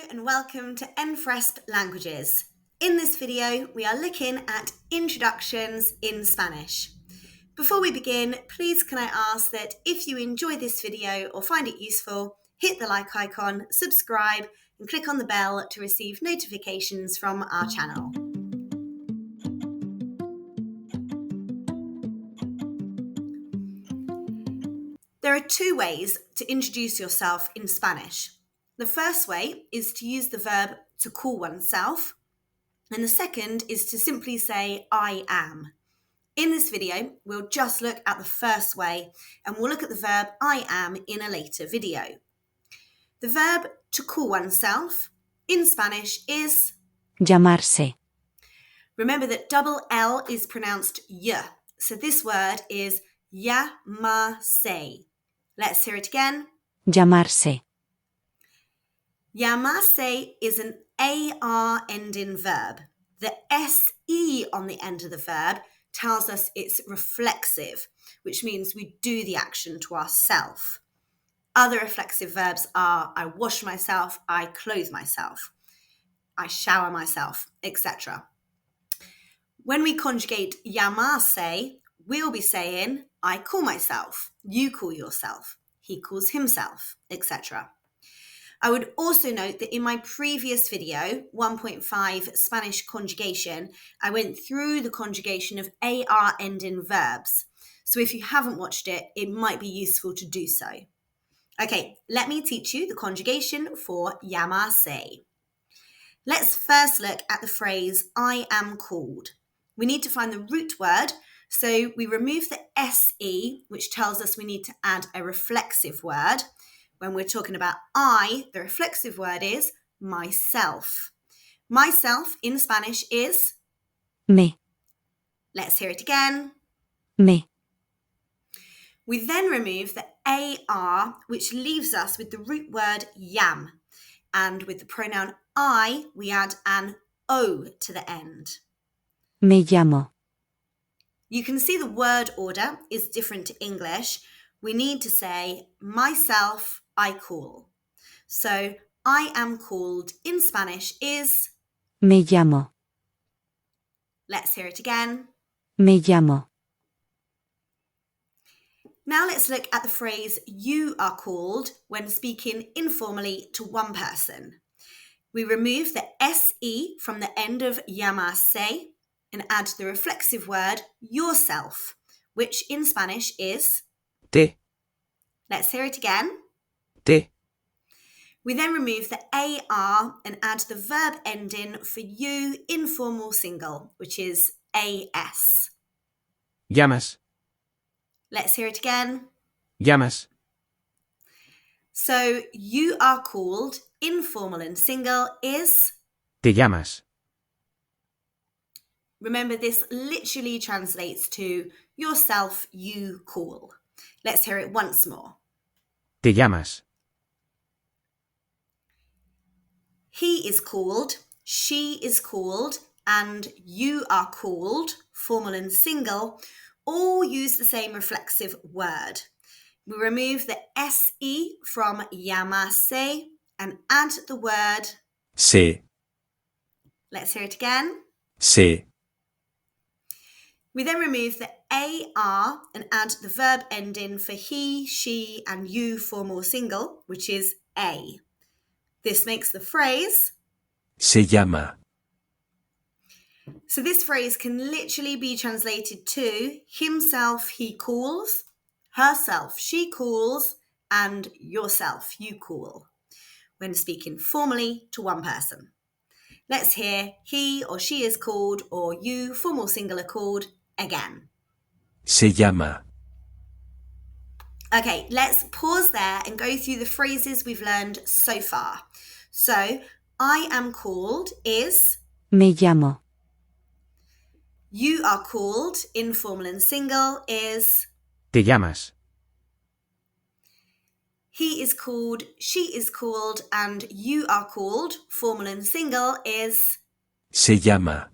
and welcome to Enfresp Languages. In this video, we are looking at introductions in Spanish. Before we begin, please can I ask that if you enjoy this video or find it useful, hit the like icon, subscribe, and click on the bell to receive notifications from our channel. There are two ways to introduce yourself in Spanish. The first way is to use the verb to call oneself, and the second is to simply say, I am. In this video, we'll just look at the first way, and we'll look at the verb I am in a later video. The verb to call oneself in Spanish is llamarse, remember that double L is pronounced y, so this word is llamo. Let's hear it again. llamarse, Llamarse is an AR ending verb. The SE on the end of the verb tells us it's reflexive, which means we do the action to ourself. Other reflexive verbs are I wash myself, I clothe myself, I shower myself, etc. When we conjugate llamarse, we'll be saying I call myself, you call yourself, he calls himself, etc. I would also note that in my previous video, 1.5 Spanish conjugation, I went through the conjugation of AR ending verbs. So if you haven't watched it, it might be useful to do so. Okay, let me teach you the conjugation for llamarse. Let's first look at the phrase I am called. We need to find the root word, so we remove the SE, which tells us we need to add a reflexive word. When we're talking about I, the reflexive word is myself. Myself in Spanish is me, let's hear it again. me, We then remove the AR, which leaves us with the root word yam. And with the pronoun I, we add an O to the end. me llamo, You can see the word order is different to English. We need to say myself, I call. So I am called in Spanish is me llamo, let's hear it again. me llamo, Now let's look at the phrase you are called when speaking informally to one person. We remove the SE from the end of llamarse and add the reflexive word yourself, which in Spanish is te, let's hear it again. te, We then remove the AR and add the verb ending for you informal single, which is AS. llamas, Let's hear it again. llamas, So you are called informal and single is, te llamas, remember this literally translates to yourself, you call. Let's hear it once more. te llamas, He is called, she is called, and you are called, formal and single, all use the same reflexive word. We remove the SE from llamarse and add the word, se, let's hear it again. se, We then remove the AR and add the verb ending for he, she, and you formal single, which is A. This makes the phrase, se llama, so this phrase can literally be translated to himself, he calls, herself, she calls, and yourself, you call, when speaking formally to one person. Let's hear he or she is called or you, formal singular called, again. se llama, Okay, let's pause there and go through the phrases we've learned so far. So, I am called is, me llamo, you are called, informal and single is, te llamas, he is called, she is called, and you are called, formal and single is. se llama,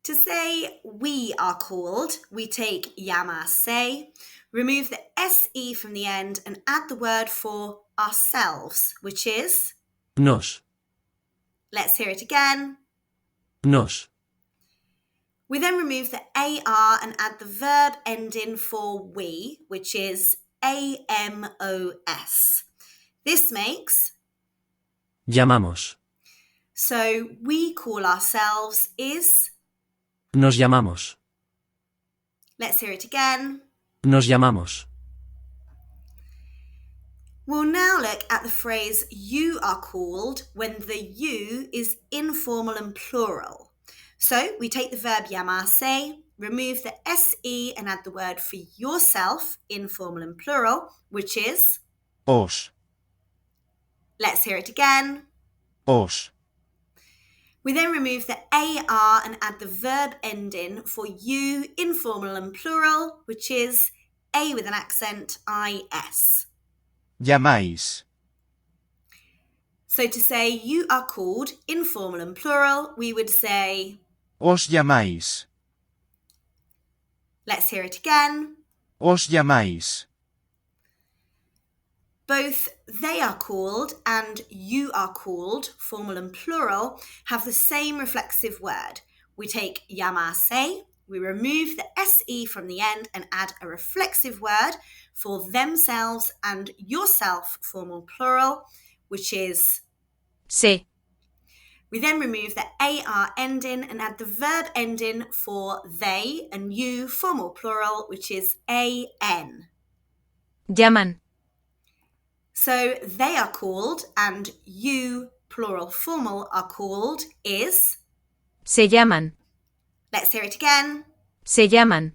To say we are called, we take llamarse, remove the SE from the end and add the word for ourselves, which is, Nos. let's hear it again. Nos. We then remove the AR and add the verb ending for we, which is AMOS. This makes, Llamamos. so we call ourselves is, Nos llamamos. let's hear it again. Nos llamamos. We'll now look at the phrase you are called when the you is informal and plural. So we take the verb llamarse, remove the se and add the word for yourself, informal and plural, which is, Os. let's hear it again. Os. We then remove the AR and add the verb ending for you, informal and plural, which is A with an accent, IS. Llamáis. So to say you are called, informal and plural, we would say, Os llamáis. let's hear it again. Os llamáis. Both they are called and you are called, formal and plural, have the same reflexive word. We take llamarse, we remove the se from the end and add a reflexive word for themselves and yourself, formal plural, which is Se. we then remove the AR ending and add the verb ending for they and you, formal plural, which is AN. Llaman. So they are called and you, plural formal, are called is, Se llaman. let's hear it again. Se llaman.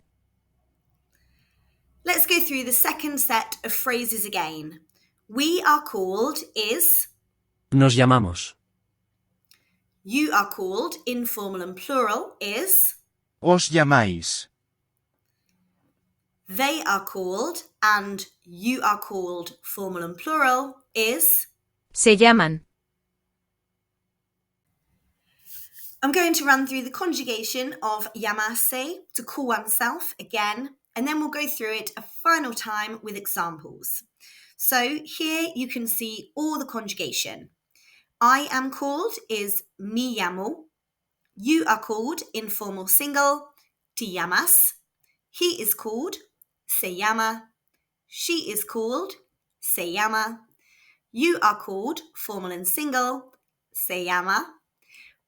Let's go through the second set of phrases again. We are called is, Nos llamamos. you are called, informal and plural, is, Os llamáis. they are called and you are called, formal and plural, is. Se llaman. I'm going to run through the conjugation of llamarse, to call oneself, again, and then we'll go through it a final time with examples. So here you can see all the conjugation. I am called is me llamo. You are called, informal single, te llamas. He is called, se llama. She is called, se llama. You are called, formal and single, se llama.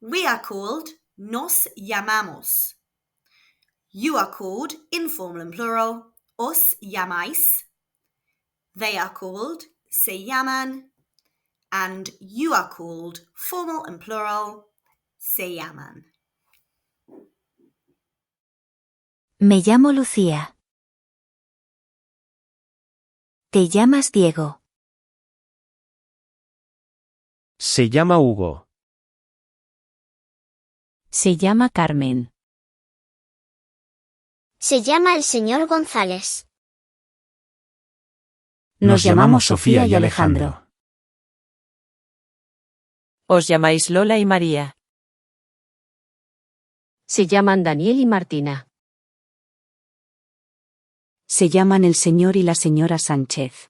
We are called, nos llamamos. You are called, informal and plural, os llamáis. They are called, se llaman. And you are called, formal and plural, se llaman. Me llamo Lucía. ¿Te llamas Diego? Se llama Hugo. Se llama Carmen. Se llama el señor González. Nos llamamos Sofía y Alejandro. Os llamáis Lola y María. Se llaman Daniel y Martina. Se llaman el señor y la señora Sánchez.